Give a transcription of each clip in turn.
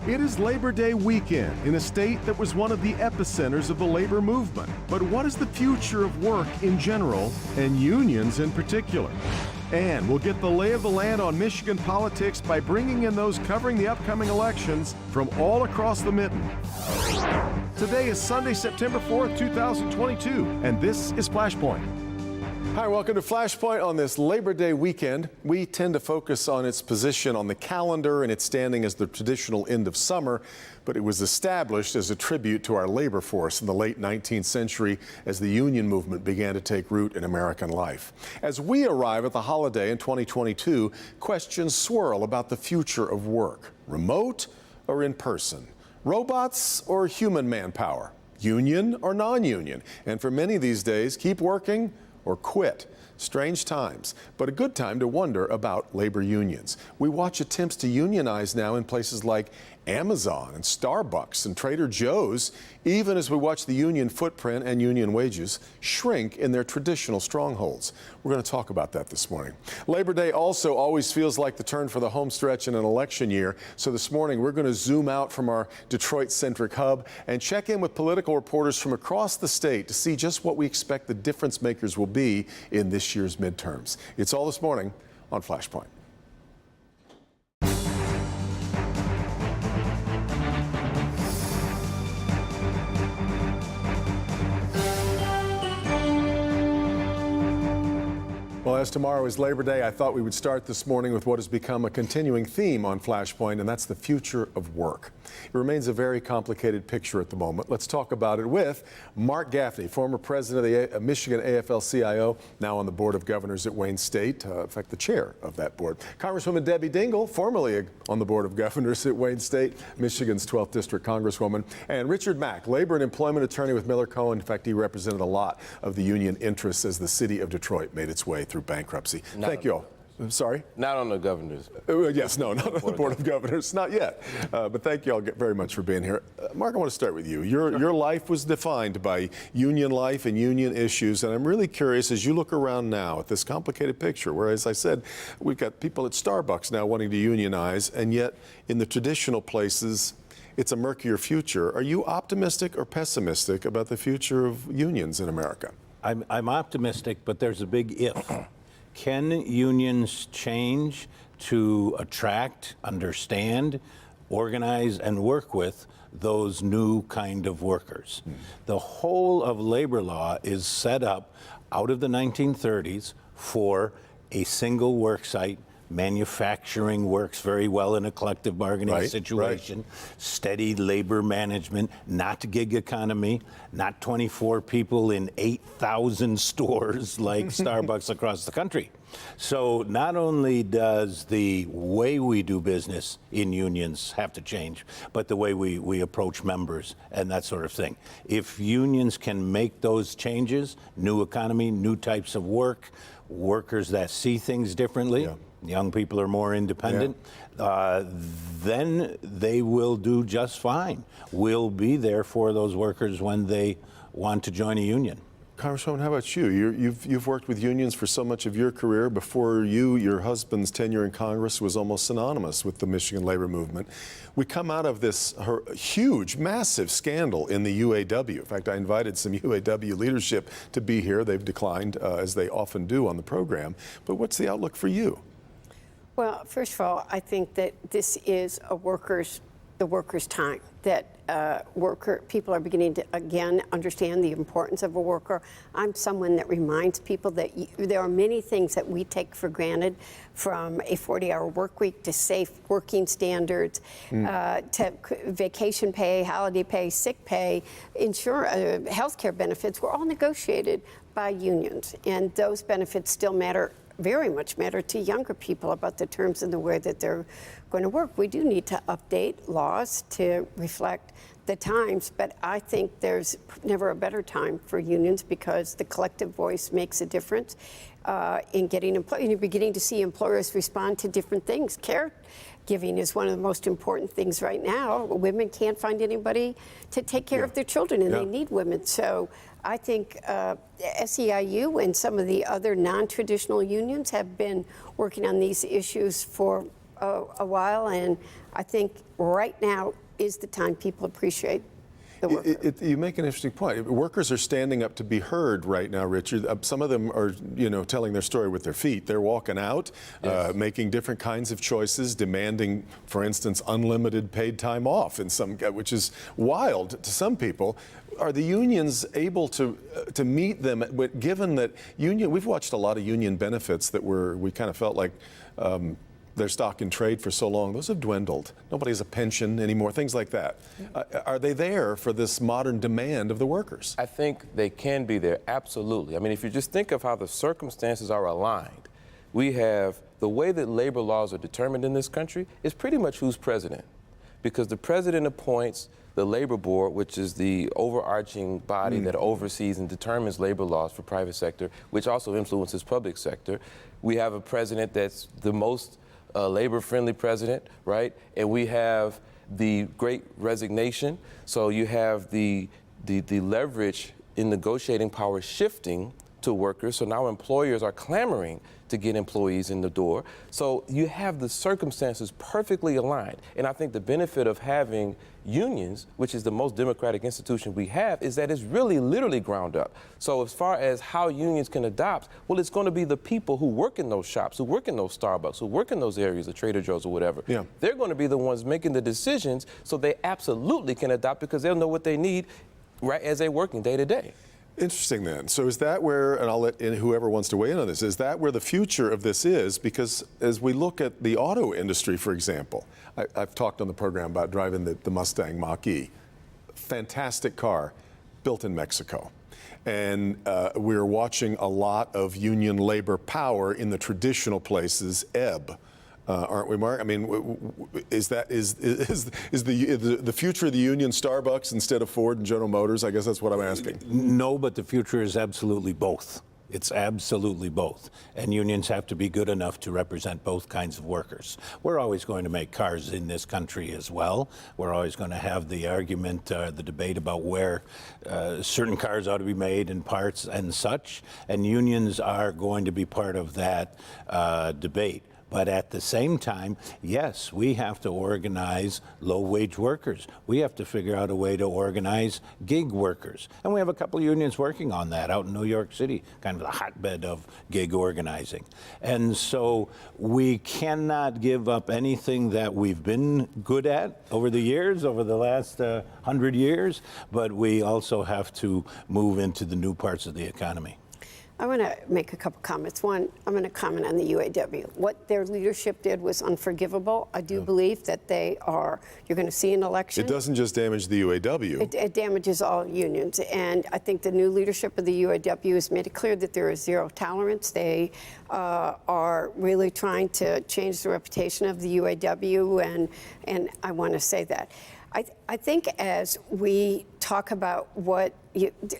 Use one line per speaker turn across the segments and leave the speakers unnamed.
It is Labor Day weekend in a state that was one of the epicenters of the labor movement. But what is the future of work in general and unions in particular? And we'll get the lay of the land on Michigan politics by bringing in those covering the upcoming elections from all across the mitten. Today is Sunday, September 4th, 2022, and this is Flashpoint. Hi, welcome to Flashpoint on this Labor Day weekend. We tend to focus on its position on the calendar and its standing as the traditional end of summer, but it was established as a tribute to our labor force in the late 19th century as the union movement began to take root in American life. As we arrive at the holiday in 2022, questions swirl about the future of work, remote or in person, robots or human manpower, union or non-union, and for many these days, keep working or quit. Strange times, but a good time to wonder about labor unions. We watch attempts to unionize now in places like Amazon and Starbucks and Trader Joe's, even as we watch the union footprint and union wages shrink in their traditional strongholds. We're going to talk about that this morning. Labor Day also always feels like the turn for the home stretch in an election year. So this morning, we're going to zoom out from our Detroit-centric hub and check in with political reporters from across the state to see just what we expect the difference makers will be in this year's midterms. It's all this morning on Flashpoint. Well, as tomorrow is Labor Day, I thought we would start this morning with what has become a continuing theme on Flashpoint, and that's the future of work. It remains a very complicated picture at the moment. Let's talk about it with Mark Gaffney, former president of the Michigan AFL-CIO, now on the Board of Governors at Wayne State, in fact, the chair of that board. Congresswoman Debbie Dingell, formerly on the Board of Governors at Wayne State, Michigan's 12th District Congresswoman, and Richard Mack, labor and employment attorney with Miller Cohen. In fact, he represented a lot of the union interests as the city of Detroit made its way through bankruptcy. Thank you all. I'm sorry?
Not on the governors.
Yes, no, not on the Board of Governors, not yet. But thank you all very much for being here. Mark, I want to start with you. Your life was defined by union life and union issues, and I'm really curious as you look around now at this complicated picture, where, as I said, we've got people at Starbucks now wanting to unionize, and yet in the traditional places, it's a murkier future. Are you optimistic or pessimistic about the future of unions in America?
I'm optimistic, but there's a big if. Can unions change to attract, understand, organize, and work with those new kind of workers? The whole of labor law is set up out of the 1930s for a single work site. Manufacturing works very well in a collective bargaining situation. Steady labor management, not gig economy, not 24 people in 8,000 stores like Starbucks across the country. So not only does the way we do business in unions have to change, but the way we approach members and that sort of thing. If unions can make those changes, new economy, new types of work, workers that see things differently, young people are more independent, then they will do just fine. We'll be there for those workers when they want to join a union.
Congresswoman, how about you? You've worked with unions for so much of your career. Before you, your husband's tenure in Congress was almost synonymous with the Michigan labor movement. We come out of this huge, massive scandal in the UAW. In fact, I invited some UAW leadership to be here. They've declined, as they often do on the program. But what's the outlook for you?
Well, first of all, I think that this is the workers' time, that people are beginning to, again, understand the importance of a worker. I'm someone that reminds people that there are many things that we take for granted, from a 40-hour work week to safe working standards, to vacation pay, holiday pay, sick pay, health care benefits were all negotiated by unions, and those benefits still very much matter to younger people about the terms and the way that they're going to work. We do need to update laws to reflect the times, but I think there's never a better time for unions because the collective voice makes a difference in getting employees. You're beginning to see employers respond to different things. Caregiving is one of the most important things right now. Women can't find anybody to take care of their children, and they need women. So I think SEIU and some of the other non-traditional unions have been working on these issues for a while, and I think right now is the time people appreciate the worker.
You make an interesting point. Workers are standing up to be heard right now, Richard. Some of them are, telling their story with their feet. They're walking out, yes, making different kinds of choices, demanding, for instance, unlimited paid time off, which is wild to some people. Are the unions able to meet them? Given that we've watched a lot of union benefits that we kind of felt like. Their stock in trade for so long, those have dwindled. Nobody has a pension anymore, things like that. Are they there for this modern demand of the workers?
I think they can be there, absolutely. I mean, if you just think of how the circumstances are aligned, we have the way that labor laws are determined in this country is pretty much who's president. Because the president appoints the labor board, which is the overarching body that oversees and determines labor laws for private sector, which also influences public sector. We have a president that's the most labor-friendly president, right? And we have the Great Resignation. So you have the leverage in negotiating power shifting to workers. So now employers are clamoring to get employees in the door. So you have the circumstances perfectly aligned. And I think the benefit of having unions, which is the most democratic institution we have, is that it's really literally ground up. So as far as how unions can adopt, well, it's going to be the people who work in those shops, who work in those Starbucks, who work in those areas, the Trader Joe's or whatever. Yeah. They're going to be the ones making the decisions, so they absolutely can adopt because they'll know what they need right as they're working day to day.
Interesting then. So is that where, and I'll let in whoever wants to weigh in on this, is that where the future of this is? Because as we look at the auto industry, for example, I've talked on the program about driving the Mustang Mach-E. Fantastic car, built in Mexico. And we're watching a lot of union labor power in the traditional places ebb. Aren't we, Mark? I mean, is the future of the union Starbucks instead of Ford and General Motors? I guess that's what I'm asking.
No, but the future is absolutely both. It's absolutely both. And unions have to be good enough to represent both kinds of workers. We're always going to make cars in this country as well. We're always going to have the argument, the debate about where certain cars ought to be made and parts and such. And unions are going to be part of that debate. But at the same time, yes, we have to organize low-wage workers. We have to figure out a way to organize gig workers. And we have a couple of unions working on that out in New York City, kind of the hotbed of gig organizing. And so we cannot give up anything that we've been good at over the years, over the last 100 years, but we also have to move into the new parts of the economy.
I want to make a couple comments. One, I'm going to comment on the UAW. What their leadership did was unforgivable. I do believe that you're going to see an election.
It doesn't just damage the UAW.
It damages all unions. And I think the new leadership of the UAW has made it clear that there is zero tolerance. They are really trying to change the reputation of the UAW, and I want to say that. I think as we talk about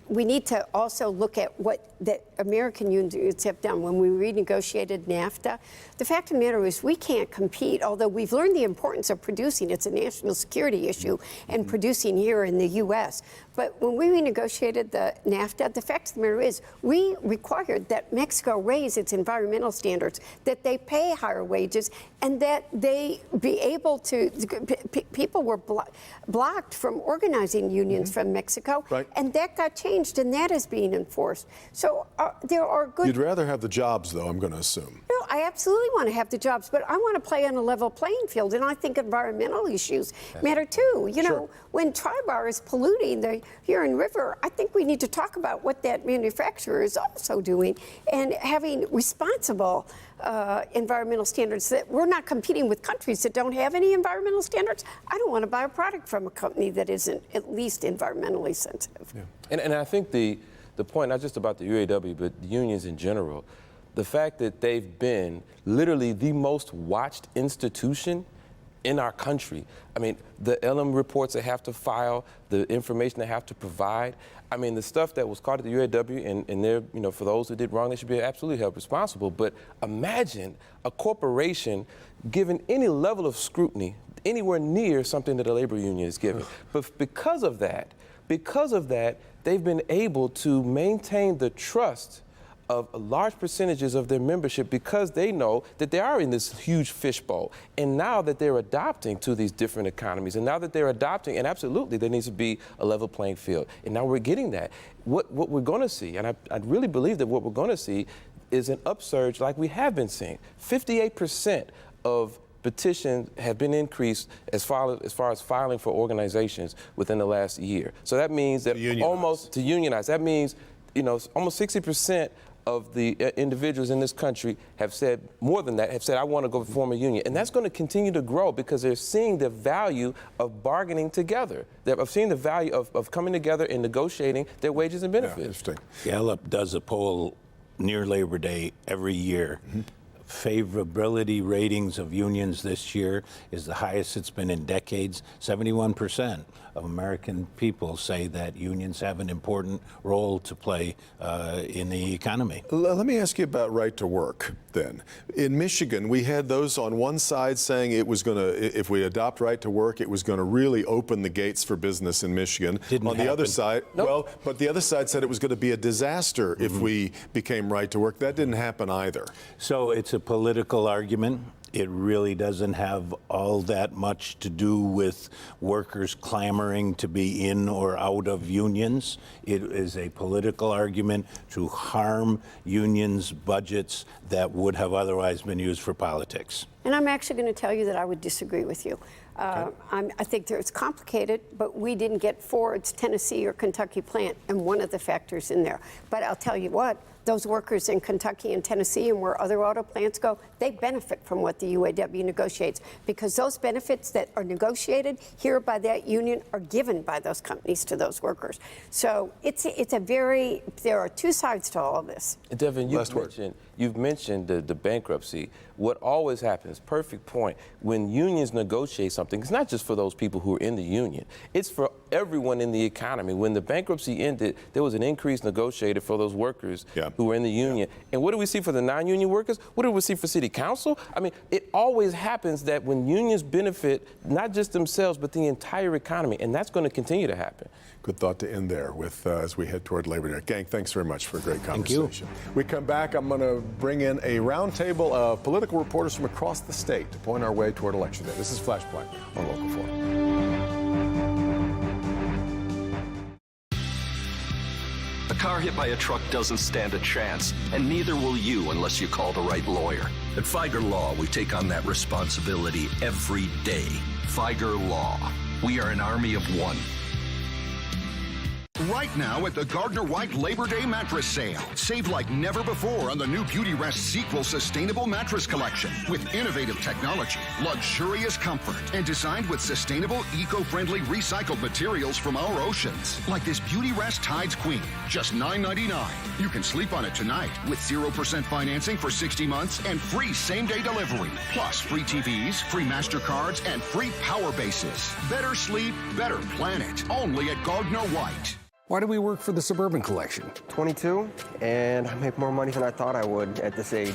we need to also look at what the American unions have done. When we renegotiated NAFTA, the fact of the matter is we can't compete, although we've learned the importance of producing. It's a national security issue, and producing here in the U.S. But when we renegotiated the NAFTA, the fact of the matter is we required that Mexico raise its environmental standards, that they pay higher wages, and that they be able to, people were blocked from organizing unions from Mexico,
right.
And that got changed, and that is being enforced. So there are good...
You'd rather have the jobs, though, I'm going to assume.
No, I absolutely want to have the jobs, but I want to play on a level playing field, and I think environmental issues matter too. You know, when Tri-Bar is polluting the Huron River, I think we need to talk about what that manufacturer is also doing and having responsible environmental standards, that we're not competing with countries that don't have any environmental standards. I don't want to buy a product from a company that isn't at least environmentally sensitive.
Yeah. And I think the point, not just about the UAW, but the unions in general, the fact that they've been literally the most watched institution in our country. I mean, the LM reports they have to file, the information they have to provide. I mean, the stuff that was caught at the UAW, and they're, you know, for those who did wrong, they should be absolutely held responsible. But imagine a corporation given any level of scrutiny anywhere near something that a labor union is given. But because of that, they've been able to maintain the trust of large percentages of their membership because they know that they are in this huge fishbowl. And now that they're adopting to these different economies, and now that they're adopting, and absolutely there needs to be a level playing field. And now we're getting that. What we're going to see, and I really believe that what we're going to see is an upsurge like we have been seeing. 58% of petitions have been increased as far as filing for organizations within the last year. So that means that almost to unionize. That means, almost 60% of the individuals in this country have said, more than that, have said, I want to go form a union. And that's going to continue to grow because they're seeing the value of bargaining together. They're seeing the value of coming together and negotiating their wages and benefits.
Yeah, interesting.
Gallup does a poll near Labor Day every year. Favorability ratings of unions this year is the highest it's been in decades. 71% of American people say that unions have an important role to play in the economy.
Let me ask you about right to work then. In Michigan, we had those on one side saying it was going to, if we adopt right to work, it was going to really open the gates for business in Michigan.
Didn't
on the
happen.
other side,
Nope.
well, but the other side said it was going to be a disaster if we became right to work. That didn't happen either.
So it's a political argument. It really doesn't have all that much to do with workers clamoring to be in or out of unions. It is a political argument to harm unions' budgets that would have otherwise been used for politics.
And I'm actually going to tell you that I would disagree with you. I think it's complicated, but we didn't get Ford's Tennessee or Kentucky plant, and one of the factors in there. But I'll tell you what, those workers in Kentucky and Tennessee and where other auto plants go, they benefit from what the UAW negotiates because those benefits that are negotiated here by that union are given by those companies to those workers. So there are two sides to all of this.
Devin, you've mentioned the bankruptcy. What always happens, perfect point, when unions negotiate something, it's not just for those people who are in the union. It's for everyone in the economy. When the bankruptcy ended, there was an increase negotiated for those workers who were in the union. And what do we see for the non-union workers? What do we see for city council? I mean, it always happens that when unions benefit, not just themselves, but the entire economy. And that's going to continue to happen.
Good thought to end there with as we head toward Labor Day. Gang, thanks very much for a great conversation.
Thank you.
We come back, I'm going to bring in a roundtable of political reporters from across the state to point our way toward Election Day. This is Flashpoint on Local 4.
A car hit by a truck doesn't stand a chance, and neither will you unless you call the right lawyer. At Feiger Law, we take on that responsibility every day. Feiger Law. We are an army of one.
Right now at the Gardner White Labor Day Mattress Sale. Save like never before on the new Beauty Rest Sequel Sustainable Mattress Collection. With innovative technology, luxurious comfort, and designed with sustainable, eco-friendly recycled materials from our oceans. Like this Beauty Rest Tides Queen, just $9.99. You can sleep on it tonight with 0% financing for 60 months and free same-day delivery. Plus free TVs, free MasterCards, and free power bases. Better sleep, better planet. Only at Gardner White.
Why do we work for the Suburban Collection?
22, and I make more money than I thought I would at this age.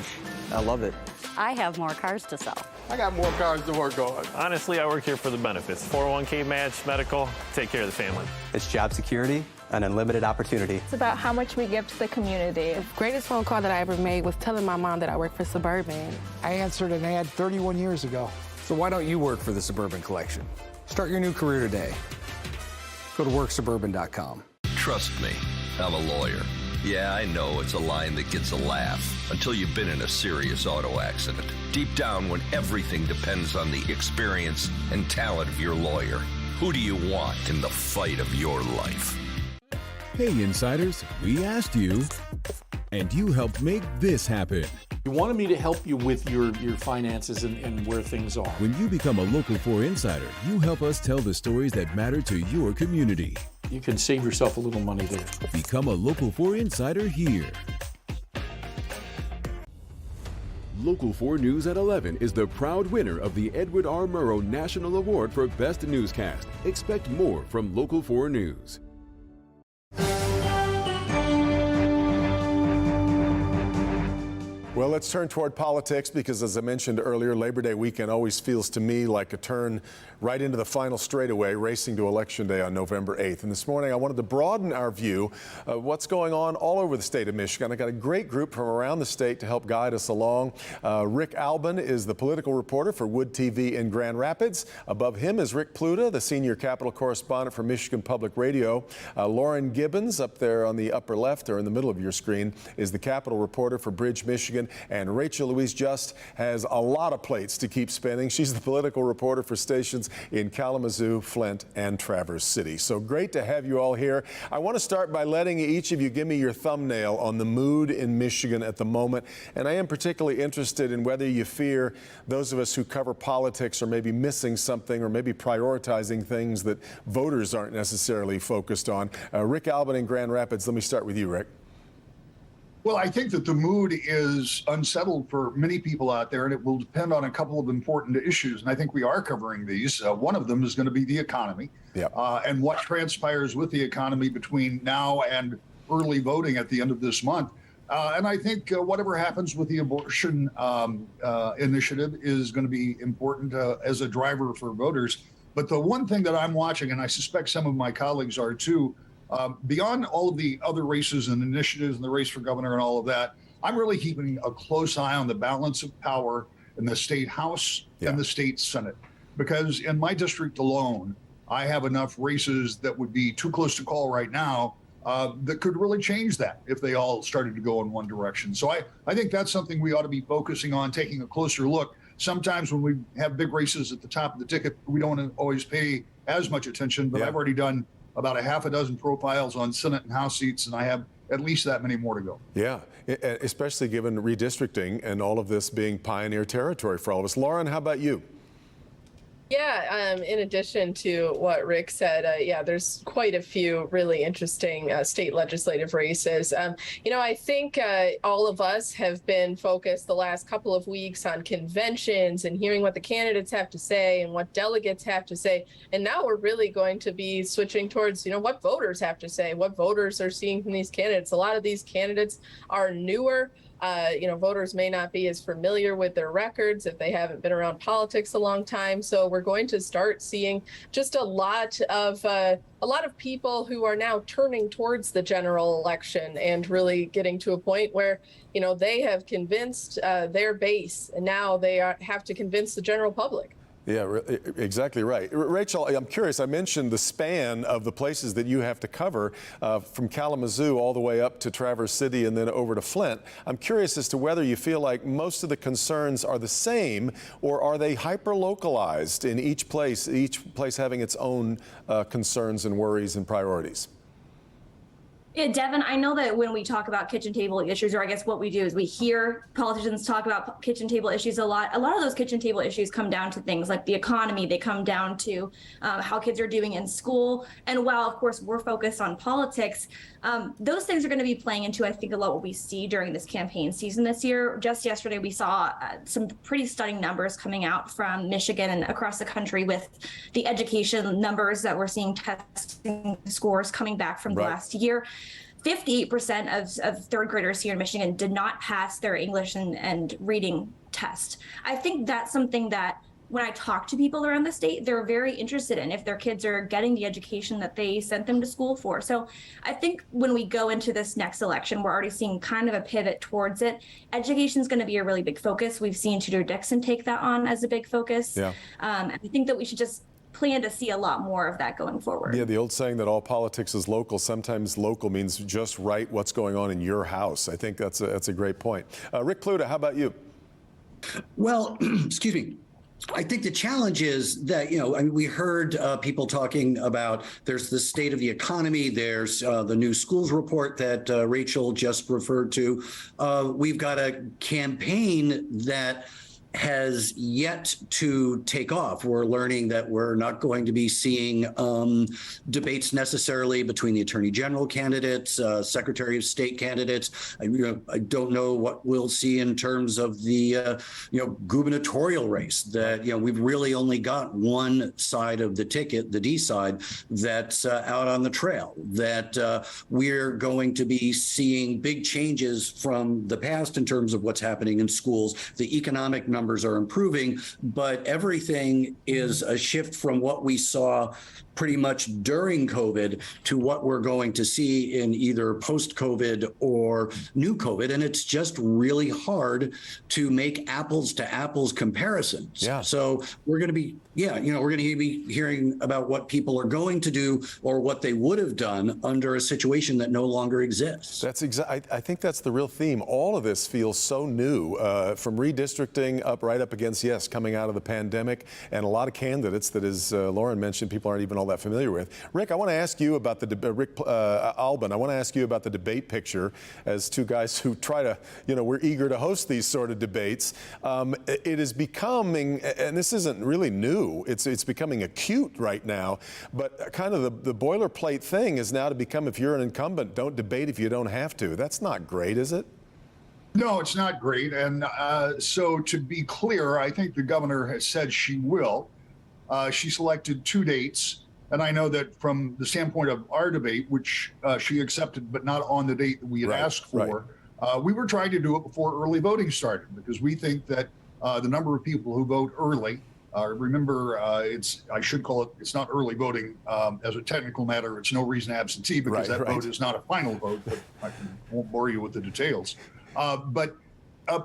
I love it.
I have more cars to sell.
I got more cars to work on.
Honestly, I work here for the benefits. 401k match, medical, take care of the family.
It's job security and unlimited opportunity.
It's about how much we give to the community. The greatest phone call that I ever made was telling my mom that I work for Suburban.
I answered an ad 31 years ago. So why don't you work for the Suburban Collection? Start your new career today. Go to worksuburban.com.
Trust me, I'm a lawyer. Yeah, I know it's a line that gets a laugh until you've been in a serious auto accident. Deep down, when everything depends on the experience and talent of your lawyer, who do you want in the fight of your life?
Hey, insiders, we asked you, and you helped make this happen.
You wanted me to help you with your finances and where things are.
When you become a Local 4 insider, you help us tell the stories that matter to your community.
You can save yourself a little money there.
Become a Local 4 insider here. Local 4 News at 11 is the proud winner of the Edward R. Murrow National Award for Best Newscast. Expect more from Local 4 News.
Well, let's turn toward politics because, as I mentioned earlier, Labor Day weekend always feels to me like a turn right into the final straightaway, racing to Election Day on November 8th. And this morning, I wanted to broaden our view of what's going on all over the state of Michigan. I got a great group from around the state to help guide us along. Rick Albin is the political reporter for Wood TV in Grand Rapids. Above him is Rick Pluta, the senior Capitol correspondent for Michigan Public Radio. Lauren Gibbons, up there on the upper left or in the middle of your screen, is the Capitol reporter for Bridge, Michigan. And Rachel Louise Just has a lot of plates to keep spinning. She's the political reporter for stations in Kalamazoo, Flint, and Traverse City. So great to have you all here. I want to start by letting each of you give me your thumbnail on the mood in Michigan at the moment. And I am particularly interested in whether you fear those of us who cover politics are maybe missing something or maybe prioritizing things that voters aren't necessarily focused on. Rick Albin in Grand Rapids, let me start with you, Rick.
Well, I think that the mood is unsettled for many people out there, and it will depend on a couple of important issues. And I think we are covering these. One of them is going to be the economy, and what transpires with the economy between now and early voting at the end of this month. And I think whatever happens with the abortion initiative is going to be important as a driver for voters. But the one thing that I'm watching, and I suspect some of my colleagues are too, beyond all of the other races and initiatives and the race for governor and all of that, I'm really keeping a close eye on the balance of power in the state House and the state Senate. Because in my district alone, I have enough races that would be too close to call right now that could really change that if they all started to go in one direction. So I think that's something we ought to be focusing on, taking a closer look. Sometimes when we have big races at the top of the ticket, we don't always pay as much attention, but I've already done about a half a dozen profiles on Senate and House seats, and I have at least that many more to go.
Yeah, especially given redistricting and all of this being pioneer territory for all of us. Lauren, how about you?
Yeah, in addition to what Rick said, there's quite a few really interesting state legislative races. I think all of us have been focused the last couple of weeks on conventions and hearing what the candidates have to say and what delegates have to say. And now we're really going to be switching towards, what voters have to say, what voters are seeing from these candidates. A lot of these candidates are newer. Voters may not be as familiar with their records if they haven't been around politics a long time. So we're going to start seeing just a lot of people who are now turning towards the general election and really getting to a point where, they have convinced their base, and now they have to convince the general public.
Yeah, exactly right. Rachel, I'm curious. I mentioned the span of the places that you have to cover from Kalamazoo all the way up to Traverse City and then over to Flint. I'm curious as to whether you feel like most of the concerns are the same, or are they hyper-localized in each place having its own concerns and worries and priorities?
Yeah, Devin, I know that when we talk about kitchen table issues, or I guess what we do is we hear politicians talk about kitchen table issues a lot. A lot of those kitchen table issues come down to things like the economy. They come down to how kids are doing in school. And while, of course, we're focused on politics, those things are going to be playing into, I think, a lot what we see during this campaign season this year. Just yesterday, we saw some pretty stunning numbers coming out from Michigan and across the country with the education numbers that we're seeing, testing scores coming back from the last year. 58% of third graders here in Michigan did not pass their English and reading test. I think that's something that when I talk to people around the state, they're very interested in if their kids are getting the education that they sent them to school for. So I think when we go into this next election, we're already seeing kind of a pivot towards it. Education is going to be a really big focus. We've seen Tudor Dixon take that on as a big focus. Yeah. I think that we should just plan to see a lot more of that going forward. Yeah,
the old saying that all politics is local, sometimes local means just write what's going on in your house. I think that's a great point. Rick Pluta, how about you?
Well, excuse me. I think the challenge is that, we heard people talking about there's the state of the economy. There's the new schools report that Rachel just referred to. We've got a campaign that has yet to take off. We're learning that we're not going to be seeing debates necessarily between the Attorney General candidates, Secretary of State candidates. I don't know what we'll see in terms of the gubernatorial race. That we've really only got one side of the ticket, the D side, that's out on the trail. That we're going to be seeing big changes from the past in terms of what's happening in schools. The economic numbers are improving, but everything is a shift from what we saw pretty much during COVID to what we're going to see in either post-COVID or new COVID. And it's just really hard to make apples to apples comparisons. Yeah. So we're going to be, we're going to be hearing about what people are going to do or what they would have done under a situation that no longer exists.
That's I think that's the real theme. All of this feels so new, from redistricting right up against, coming out of the pandemic, and a lot of candidates that, as Lauren mentioned, people aren't even all that familiar with. Rick, I want to ask you about Rick Alban, I want to ask you about the debate picture as two guys who try to, we're eager to host these sort of debates. It is becoming, and this isn't really new, it's becoming acute right now, but kind of the boilerplate thing is now to become, if you're an incumbent, don't debate if you don't have to. That's not great, is it?
No, it's not great. And so to be clear, I think the governor has said she will. She selected 2 dates. And I know that from the standpoint of our debate, which she accepted, but not on the date that we had asked for, we were trying to do it before early voting started, because we think that the number of people who vote early, remember, I should call it, it's not early voting as a technical matter. It's no reason absentee, because that vote is not a final vote, but I won't bore you with the details. But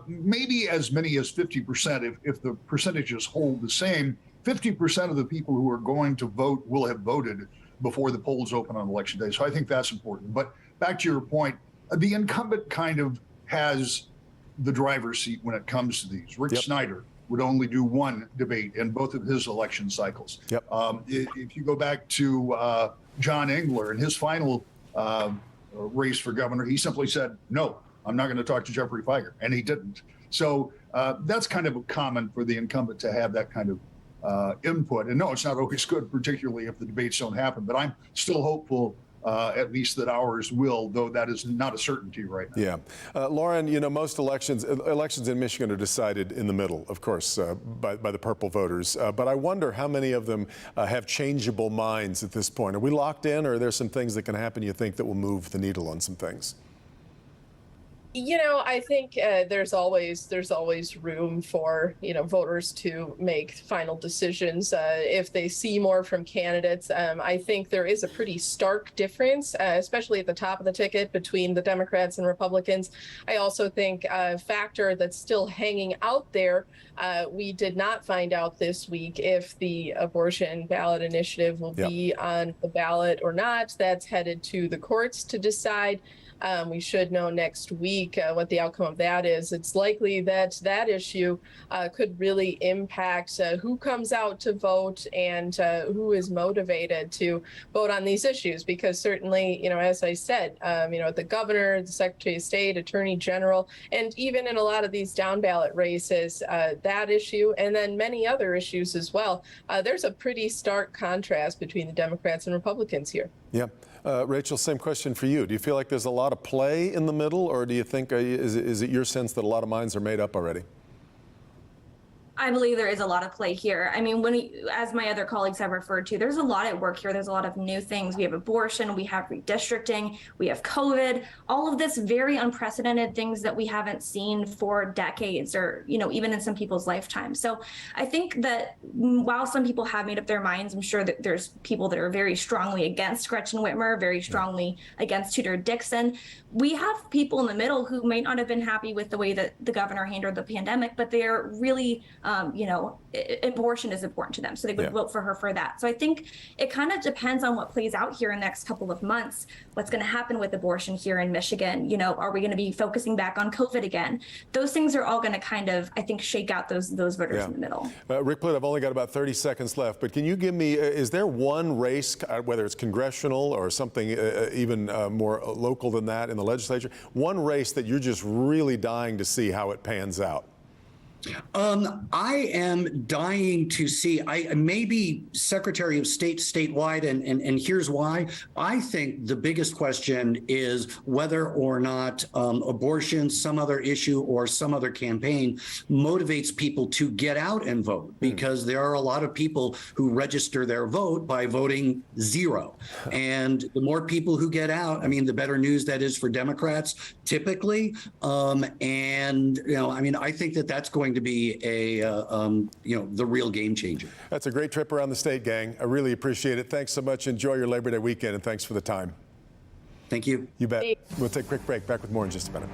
maybe as many as 50%, if the percentages hold the same, 50% of the people who are going to vote will have voted before the polls open on election day. So I think that's important. But back to your point, the incumbent kind of has the driver's seat when it comes to these. Rick Snyder would only do 1 debate in both of his election cycles. If you go back to John Engler in his final race for governor, he simply said, no, I'm not going to talk to Jeffrey Feiger, and he didn't. So that's kind of common for the incumbent to have that kind of input. And no, it's not always good, particularly if the debates don't happen. But I'm still hopeful, at least that ours will, though that is not a certainty right now.
Lauren, most elections in Michigan are decided in the middle, of course, by the purple voters. But I wonder how many of them have changeable minds at this point. Are we locked in, or are there some things that can happen, you think, that will move the needle on some things?
I think there's always room for, voters to make final decisions if they see more from candidates. I think there is a pretty stark difference, especially at the top of the ticket, between the Democrats and Republicans. I also think a factor that's still hanging out there, we did not find out this week if the abortion ballot initiative will be on the ballot or not. That's headed to the courts to decide. We should know next week what the outcome of that is. It's likely that that issue could really impact who comes out to vote and who is motivated to vote on these issues. Because certainly, as I said, the governor, the Secretary of State, Attorney General, and even in a lot of these down ballot races, that issue, and then many other issues as well, there's a pretty stark contrast between the Democrats and Republicans here.
Rachel, same question for you. Do you feel like there's a lot of play in the middle, or do you think, is it your sense that a lot of minds are made up already?
I believe there is a lot of play here. I mean, as my other colleagues have referred to, there's a lot at work here. There's a lot of new things. We have abortion, we have redistricting, we have COVID, all of this very unprecedented things that we haven't seen for decades, or, even in some people's lifetimes. So I think that while some people have made up their minds, I'm sure that there's people that are very strongly against Gretchen Whitmer, very strongly against Tudor Dixon. We have people in the middle who may not have been happy with the way that the governor handled the pandemic, but they're really abortion is important to them. So they would vote for her for that. So I think it kind of depends on what plays out here in the next couple of months, what's going to happen with abortion here in Michigan. Are we going to be focusing back on COVID again? Those things are all going to kind of, I think, shake out those voters in the middle.
Rick Plitt, I've only got about 30 seconds left, but can you give me, is there one race, whether it's congressional or something even more local than that in the legislature, one race that you're just really dying to see how it pans out?
I am dying to see. I maybe Secretary of State statewide, and here's why. I think the biggest question is whether or not abortion, some other issue, or some other campaign motivates people to get out and vote, because there are a lot of people who register their vote by voting 0. And the more people who get out, I mean, the better news that is for Democrats typically. And I mean, I think that that's going to be the real game changer.
That's a great trip around the state, gang. I really appreciate it. Thanks so much. Enjoy your Labor Day weekend, and thanks for the time.
Thank you.
You bet. We'll take a quick break. Back with more in just a minute.